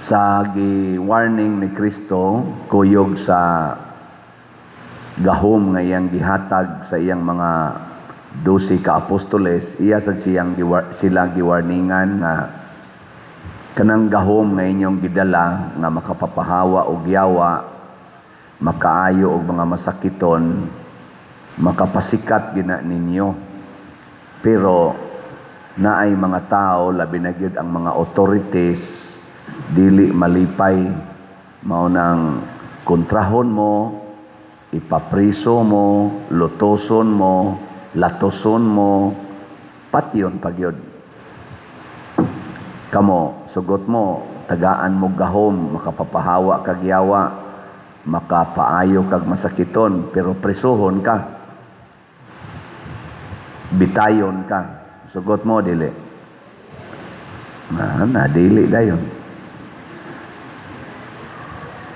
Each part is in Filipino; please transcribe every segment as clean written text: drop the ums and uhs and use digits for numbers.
sa gi-warning ni Kristo kuyog sa gahom nga iyang gihatag sa iyang mga 12 ka apostoles, iya sad sila giwarningan nga kanang gahom nga inyong gidala nga makapapahawa og yawa, makaayo og mga masakiton, makapasikat gina ninyo. Pero naay mga tao, labi na gyud ang mga authorities, dili malipay, mao nang kontrahon mo, ipapriso mo, lutoson mo, latoson mo, patyon pagyod. Kamo, sugot mo, tagaan mo gahom, makapapahawa kag yawa, makapaayo kag masakiton, pero presohon ka. Bitayon ka. Sugot mo, dili. Dili dayon.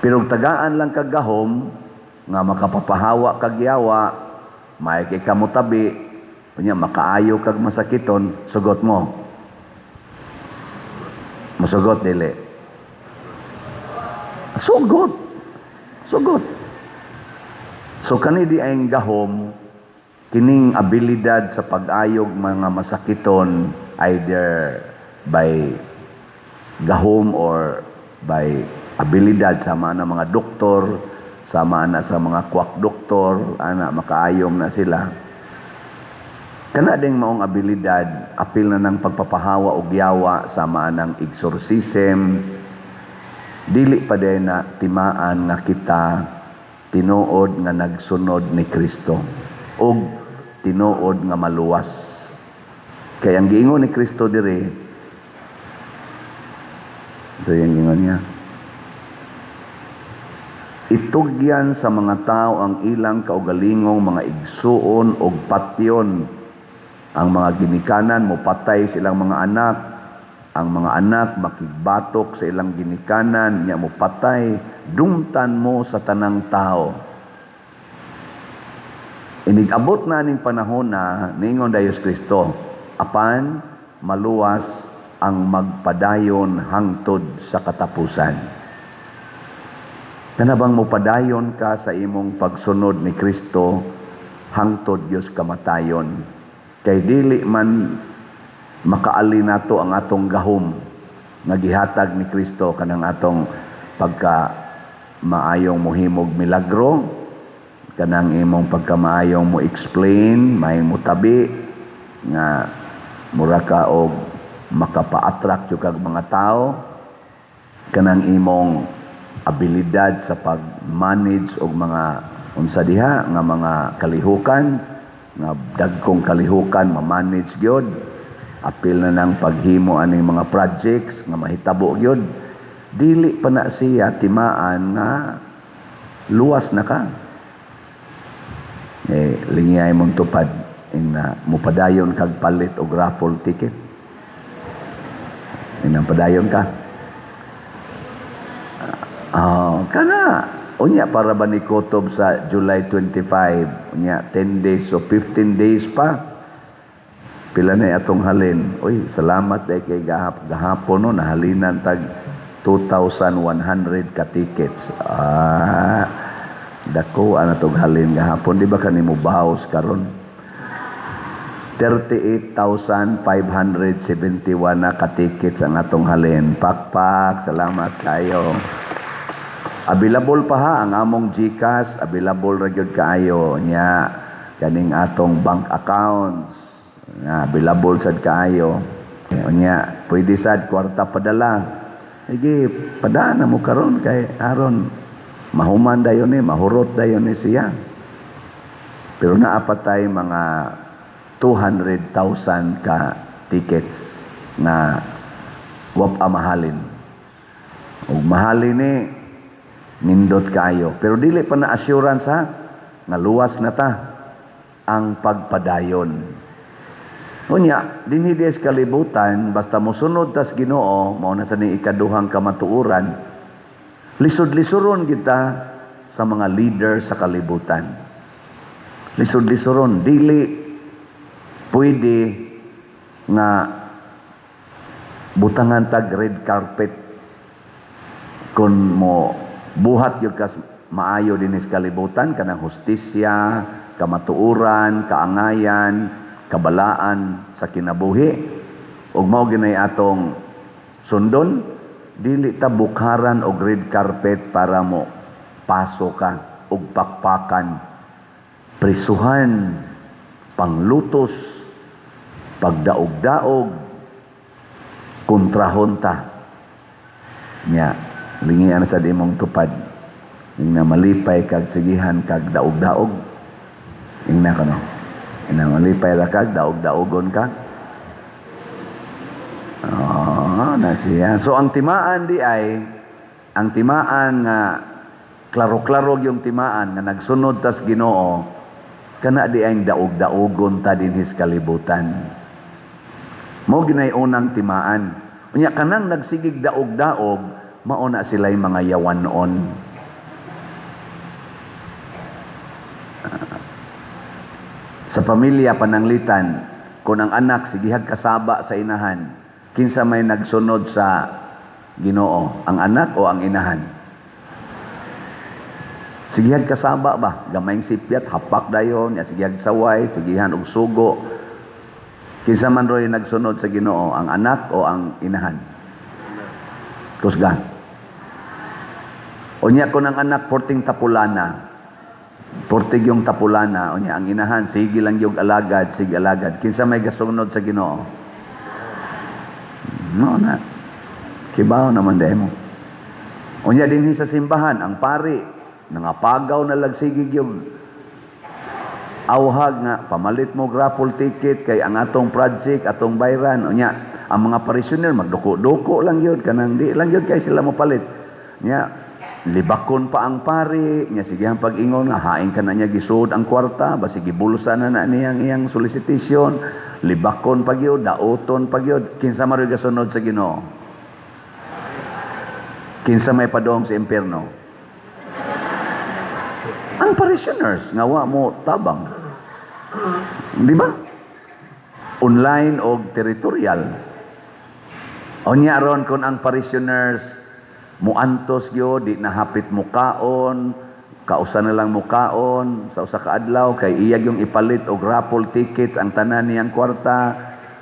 Pero tagaan lang kag gahom, nga makapapahawa kag yawa, may kay kamutabi, kunya makaayo kag masakiton, sugot mo. Masugot dili. Sugot. So kanidi ay gahom, kining abilidad sa pag-ayog mga masakiton, either by gahom or by abilidad, sama na mga doktor, sama na sa mga kwak doktor, makaayom na sila. Kana ding maong abilidad, apil na ng pagpapahawa og yawa, sama ng exorcism, dili pa din na timaan nga kita tinuod nga nagsunod ni Kristo og tinuod nga maluwas. Kaya ang giingon ni Kristo dire, so yung giingon niya, itugyan sa mga tao ang ilang kaugalingong mga igsuon o patyon. Ang mga ginikanan mo patay sa ilang mga anak. Ang mga anak makigbatok sa ilang ginikanan, niya mo patay. Dumtan mo sa tanang tao. Inigabot na ning panahon na ningon Diyos Kristo, apan maluwas ang magpadayon hangtod sa katapusan. Kanabang mo padayon ka sa imong pagsunod ni Kristo hangtod Dios kamatayon. Kay dili man makaali nato ang atong gahom nga gihatag ni Kristo kanang atong pagka maayong mohimog milagro, kanang imong pagka maayong mo explain, maayong mo tabi nga mura ka og makapa-attract yung kag mga tao, kanang imong abilidad sa pag-manage og mga unsa diha nga mga kalihukan, nga dagkong kalihukan ma-manage gyud, apil na ng paghimo aning mga projects nga mahitabo gyud, dili pa na siya timaan nga luwas na ka. Lingiyay mong tupad na mupadayon kag palit og raffle ticket. Padayon ka. Kana unya para ba ni kutob sa July 25, unya 10 days o 15 days pa. Pila na atong halin. Uy, salamat kay gahapon no nahalinan tag 2,100 ka tickets. Dako ana tong halin gahapon, di ba kanimo bahaos karon? 38,571 na ka tickets ang atong halin. Pakpak, salamat kayo. Available pa ha ang among GCash, available ra gyud kaayo nya kaning atong bank accounts. Available sad kaayo. Nya pwede sad kwarta padala. Sige, padana mo karon kay aron mahuman dayon ni, mahurot dayon ni siya. Pero naapatay mga 200,000 ka tickets na wap mahalin. Ug mahalin ni nindot kayo. Pero dili pa na assurance ha, nga luwas na ta ang pagpadayon. Unya, dinhi des kalibutan, basta mosunod tas Ginoo, mao na sa ni ikaduhang kamatuoran, lisod-lisoron kita sa mga leader sa kalibutan. Lisod-lisoron, dili pwede nga butangan tag red carpet Kung mo buhat yung kas maayo din sa kalibutan, kanang hustisya, kamatuuran, kaangayan, kabalaan sa kinabuhi, ug mao ginay atong sundon, dili ta bukharan og red carpet para mo paso ka og pakpakan, prisuhan, panglutos, pagdaog-daog, kontrahon ta. Nya, lingian sa di mong tupad. Ing na malipay kag sigihan kag daog-daog. Ing na kano. Ing na malipay ra kag daog-daogon ka. Na siya. So ang timaan di ay, ang timaan nga klaro-klaro yung timaan nga nagsunod tas Ginoo, kana di ay daog-daogon ta dinhi sa kalibutan. Mao ginay unang timaan. Unya kanang nagsigig daog-daog, mao na sila'y mga yawanon. Sa pamilya pananglitan, kung ang anak sigihag kasaba sa inahan, kinsa may nagsunod sa Ginoo, ang anak o ang inahan? Sigihag kasaba ba? Gamayng sipyat, hapak dayon, ya sigihag saway, sigihan og sugo. Kinsa man roy nagsunod sa Ginoo, ang anak o ang inahan? Kusgan. Unya ko ng anak porting tapulana. Portig yung tapulana, unya ang inahan sige lang yung alagad, sige alagad. Kinsa may gasunod sa Ginoo? No na. Kibaw naman demo. Unya dinhi sa simbahan ang pari nangapagaw na lagsigig yung awhag nga pamalit mo raffle ticket kay ang atong project, atong bayran. Unya ang mga parishioner magduko-duko lang yun, kanang di lang yun kay sila mapalit. Nya libakon pa ang pari, nya sige ang pag-ingon nga hain ka na niya gisud ang kwarta, basi gibulsa na niyang iyang solicitation, libakon pa gyud, daoton pa gyud. Kinsa maroy gasunod sa Ginoo? Kinsa may padong sa impierno? Ang parishioners nga wa mo tabang. Di ba? Online o territorial. Unya ron kun ang parishioners muantos gyud, di nahapit mukaon, kausa na lang mukaon sa usa ka adlaw kay iya yung ipalit og raffle tickets ang tanan niyang kwarta,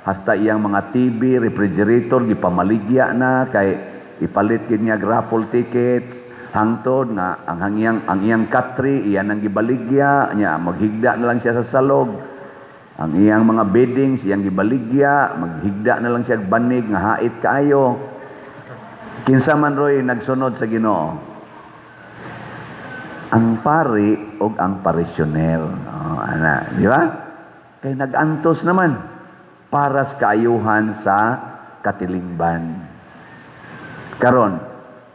hasta iyang mga TV, refrigerator gipamaligya na kay ipalit gid niya raffle tickets, hangtod nga ang iyang katri iya nang gibaligya nya, maghigda na lang siya sa salog. Ang iyang mga beddings iyang gibaligya, maghigda na lang siya banig nga hait kaayo. Kinsa man roy nagsunod sa Ginoo? Ang pari o ang parisyoner. Ana, di ba? Kay nagantos naman para sa kaayuhan sa katilingban. Karon,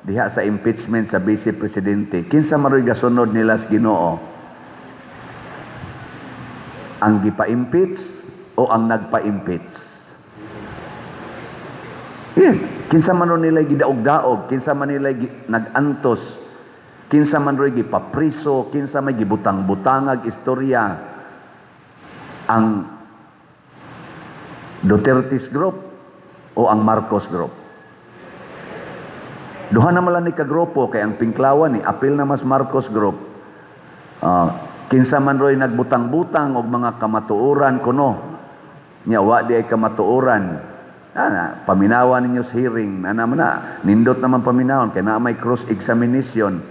diha sa impeachment sa Vice Presidente, kinsa man roy gasunod nila sa Ginoo? Ang gipa-impeach o ang nagpa-impeach? Kinsa man nila gidaog-daog, kinsa man nila nagantos, kinsa man roy gipapriso, kinsa may gibutang-butangag istorya. Ang Duterte's group o ang Marcos group? Duha naman lang ni kagrupo kay ang Pinklawan ni apil na mas Marcos group. Kinsa man roy nagbutang-butang og mga kamatuoran kuno. Nya wa di ay kamatuoran. Paminawan ninyo sa hearing, nindot naman paminawon, kaya na may cross-examination.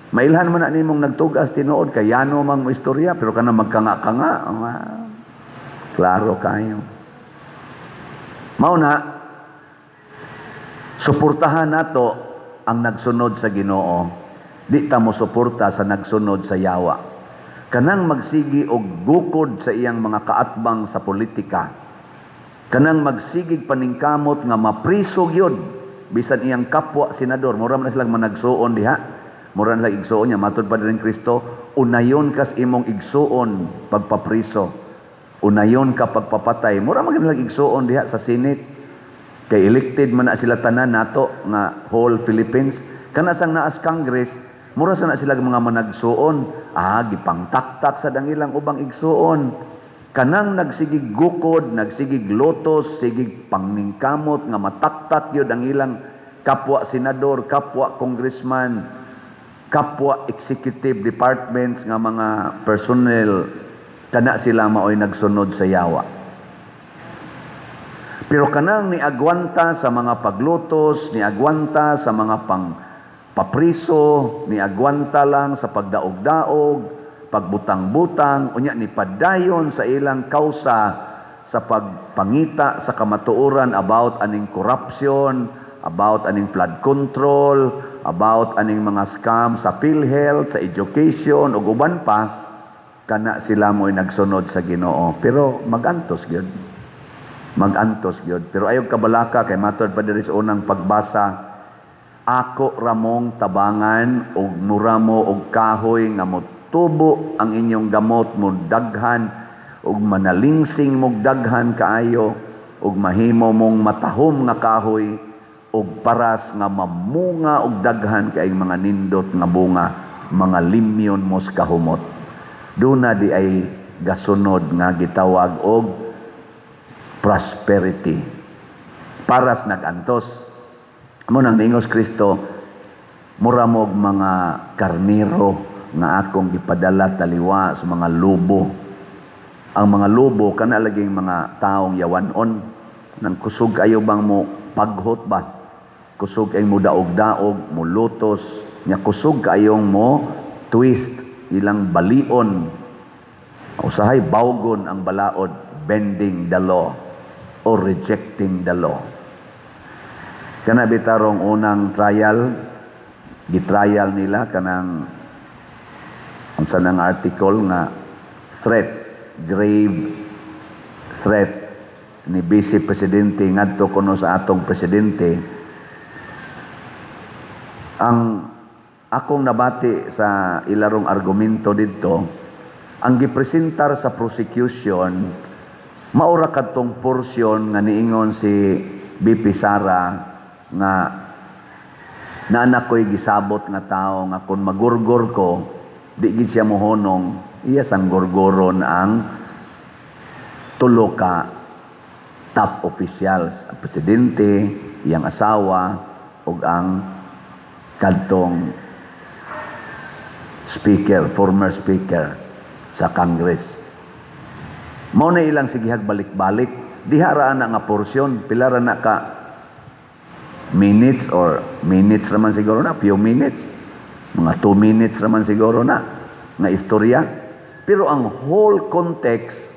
Mailhan mo na nimong nagtugas, tinuod, kaya yano mang mo istorya, pero ka na magkanga-kanga. Klaro kayo. Mauna, suportahan nato ang nagsunod sa Ginoo. Di ta mo suporta sa nagsunod sa yawa. Kanang magsigi og gukod sa iyang mga kaatbang sa politika. Kanang magsigig paningkamot nga mapriso gyud bisan iyang kapwa senador, mura man silang managsuon diha, mura na igsuon niya matud pa din Kristo, unayon kas imong igsuon pagpapriso, unayon ka pagpapatay, mura man silang igsuon diha sa Senate, kay elected man na sila tanan nato nga whole Philippines, kana sang naas Congress, mura sa na sila mga managsuon, gipangtaktak sa dangilang ubang igsuon. Kanang nagsigig gukod, nagsigig lotos, sigig pangningkamot nga mataktak yun ang ilang kapwa senador, kapwa congressman, kapwa executive departments nga mga personnel, kana sila maoy nagsunod sa yawa. Pero kanang niagwanta sa mga paglutos, niagwanta sa mga papriso, niagwanta lang sa pagdaog-daog, pagbutang-butang, unya ni padayon sa ilang kausa sa pagpangita sa kamatuoran about aning corruption, about aning flood control, about aning mga scam sa PhilHealth, sa education, ug uban pa, kana sila mo'y nagsunod sa Ginoo. Pero magantos gyud. Magantos gyud. Pero ayog kabalaka kay matod pa diri sa unang pagbasa, ako ramong tabangan og muramo og kahoy nga motubo ang inyong gamot mo daghan ug manalingsing mong daghan kaayo ug mahimo mong matahom nga kahoy ug paras nga mamunga og daghan kay mga nindot nga bunga, mga limyon mos kahumot. Duna di ay gasunod nga gitawag og prosperity. Paras nagantos. Amo nang niingos Kristo, muramog mga karniro nga akong gipadala taliwa sa mga lobo. Ang mga lobo kana laging mga taong yawanon nang kusog kayo bang mo paghot ba? Kusog ay mo daog-daog, mo lutos, nya kusog kayong mo twist ilang balion. Usahay bawgon ang balaod, bending the law or rejecting the law. Kana bitarong unang trial, gitrial nila kanang unsa nang article nga threat, grave threat ni Vice Presidente ngadto kuno sa atong presidente. Ang akong nabati sa ilarong argumento didto, ang gipresentar sa prosecution maura kadtong porsyon nga niingon si BP Sara nga naanak ko'y gisabot nga tao nga kung magurgor ko, di gid siya mohonong, iya sang gorgoron ang tulo ka top officials, ang presidente, iyang asawa, ug ang kadtong speaker, former speaker sa Congress. Mao na ilang sigihag balik-balik, diha ra na nga porsyon, pila ra na ka minutes or minutes naman siguro na, few minutes, mga 2 minutes naman siguro na, nga istorya. Pero ang whole context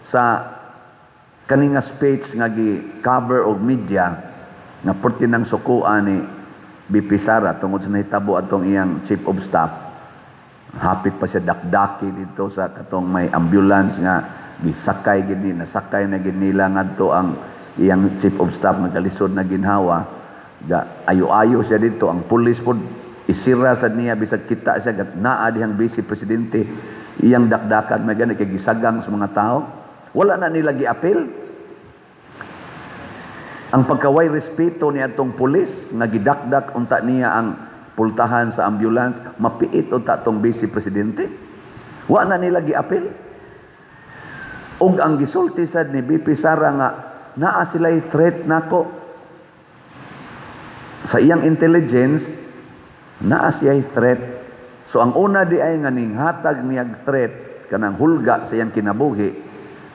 sa kaninga speech nga gi-cover og media, nga porti ng sukuan ni BP Sara, tungod sa nahitabo atong iyang chief of staff, hapit pa siya dakdaki dito sa katong may ambulance nga, gisakay gini, nasakay na ginila ngadto ang iyang chief of staff, nagalisod na ginhawa, ayo-ayo siya dito, ang pulis po isira sa niya bisag kita siya gat naa dihang Vice Presidente iyang dakdakan may gani kay gisagang sa mga tao, wala na nila giapil. Ang pagkaway respeto ni atong pulis nga gidakdak unta niya ang pultahan sa ambulance, mapiit unta atong Vice Presidente, wala na nila giapil. Ug ang gisulti sad ni BP Sara nga naa sila'y threat nako sa iyang intelligence, naa siya'y threat. So ang una di ay nga ninghatag niyag threat kanang hulga sa iyang kinabuhi,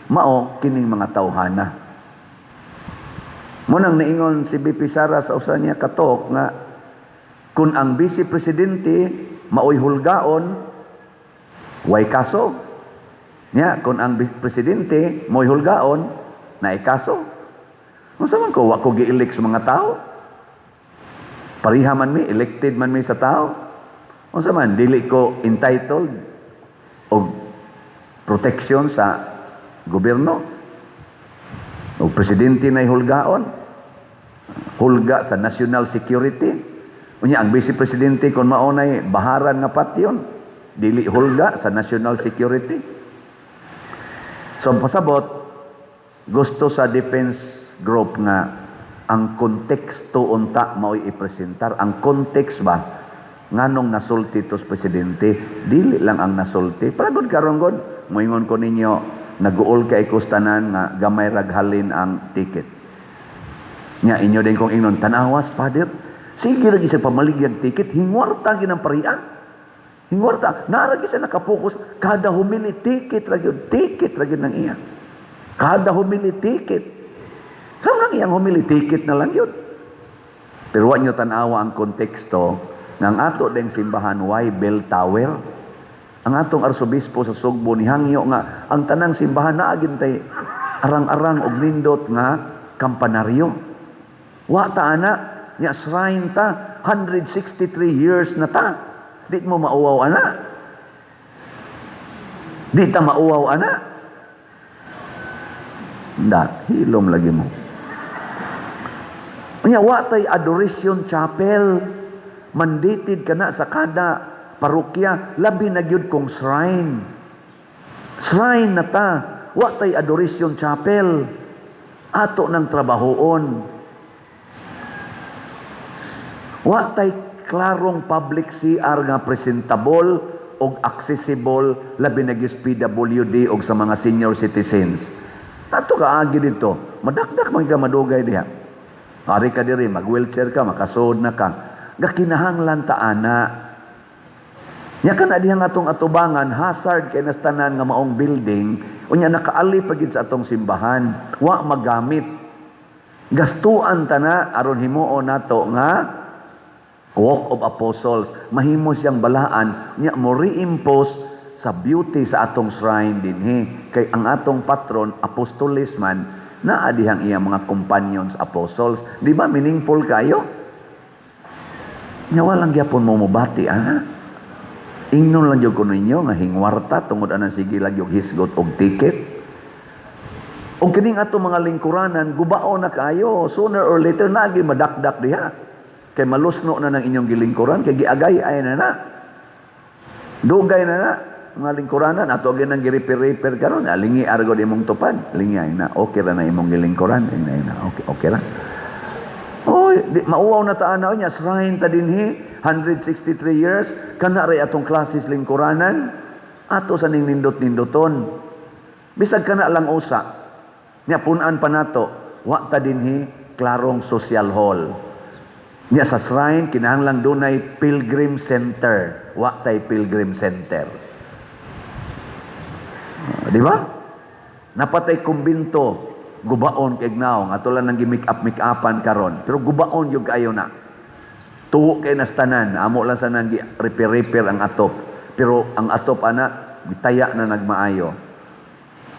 mao kining mga tawhana. Munang niingon si BP Sara sa usa niya katok nga kung ang Vice Presidente maoy hulgaon, way kaso. Nya kung ang Vice Presidente maoy hulgaon, naay kaso. Unsa man ko wa ko gi-elect sa mga tao? Pariha man mi, elected man mi sa tao. Unsa man, dili ko entitled og protection sa gobyerno. O presidente na hulgaon. Hulga sa national security. Unya ang Vice Presidente kung maunay baharan nga patyon, dili hulga sa national security. So pasabot, gusto sa defense group nga ang konteksto unta mao'y ipresentar. Ang kontekst ba nganong nasulti tos presidente, dili lang ang nasulti. Paragod karon god, moingon ko ninyo, naguol kay kustanan nga gamay raghalin ang ticket. Nya inyo din kong ingnon, tanawas, Father, Sige lagi sa pamaligyang ticket, hingwarta ginang parian. Hingwarta, naragi sa nakapokus, kada humili ticket lagi ng iya. Kada humili ticket. Saan lang iyang humili ticket na lang yun? Pero wa nyo tanawa ang konteksto ng ato ding simbahan, why bell tower? Ang atong arsobispo sa Sugbo ni hangyo nga, ang tanang simbahan na agintay arang-arang og nindot nga kampanaryo. Wa ta ana, nya shrine ta, 163 years na ta. Di mo mauwaw ana. Di ta mauwaw ana. Hilom lagi mo. Nya watay adoration chapel, mandated kana sa kada parokya, labi na gyud kong shrine. Shrine na ta, watay adoration chapel, ato ng trabahoon. Watay klarong public CR nga presentable og accessible, labi na gyud PWD og sa mga senior citizens. Ato kaagi dito, madakdak man ka madugay diha. Ari ka diri, mag-wheelchair ka, makasod na ka. Gakinahanglan ta ana. Nya kana diha nga atong atubangan, hazard kay nastanan nga maong building, unya nakaali pagid sa atong simbahan, wa magamit. Gastuan ta na aron himuon nato nga Walk of Apostles, mahimo siyang balaan, nya mo reimpose sa beauty sa atong shrine dinhi. Kay ang atong patron, apostolis man, naa dihang iyang mga companions, apostles. Di ba meaningful kayo? Nya walang gyapon mo mubati, Ingnon lang yung kuno ninyo, nga hingwarta, tungod anang sige lang yung hisgot og ticket. O kining ato mga lingkuranan, gubao na kayo, sooner or later, nagi madakdak diha. Kay malusno na ng inyong gilingkuran, kay giagay ay na. Dugay na. Mga lingkuranan, ato agad nang gi-repair karon, lingi argo di mong tupad, lingi ay na, okay ra na imong gilingkuran, ay na, okay ra. Oy, mauwaw na taanaw niya, shrine ta dinhi, 163 years, kana ray atong klases lingkuranan, ato sa ning nindot-nindoton. Bisag kana lang usa, nya punan pa nato, wa ta dinhi klarong social hall. Nya sa shrine, kinahanglang dunay pilgrim center, wa tay pilgrim center. Di ba? Napatay kumbinto, gubaon kay gnaw, ato lang nang gi-make-up-make-upan karon. Pero gubaon yung kayo na. Tuwo kay nastanan, amo lang sa nang repair ang atop. Pero ang atop ana, bitaya na nagmaayo.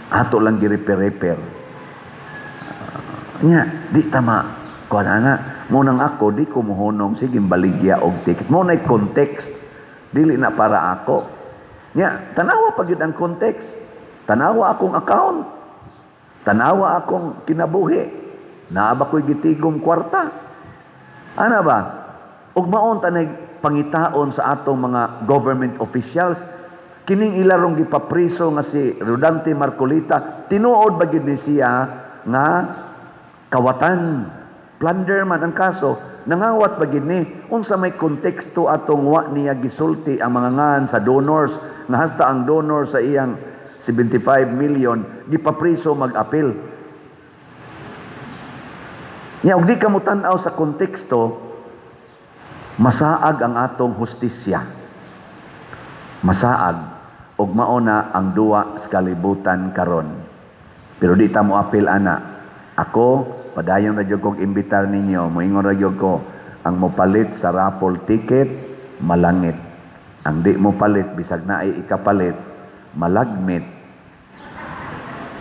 Ato lang gi-repair. Nya, di tama. Kuan ana, munang ako, di ko muhunong, sige baligya og ticket. Muna'y context, dili na para ako. Nya, tanawa pagid ang context. Tanawa akong account. Tanawa akong kinabuhi. Naaba ko'y gitigom kwarta. Ana ba? Ug maon tanay pangitaon sa atong mga government officials, kining ilarong gipapriso nga si Rodante Marcolita, tinuod ba gid ni siya nga kawatan, plunder man ang kaso, nangawat ba gid ni unsa may konteksto atong wa niya gisulti ang mga ngan sa donors, nga hasta ang donor sa iyang 75 million, gipapriso mag-apil. Nya, og di ka mo tan-aw sa konteksto, masaag ang atong hustisya. Masaag, og mauna ang duwa sa kalibutan karon. Pero di ta mo apil ana. Ako, padayon ra jud kog imbitar ninyo, moingon ra jud ko, ang mopalit sa raffle ticket, malangit. Ang di mo palit, bisag na ay ikapalit, malagmit,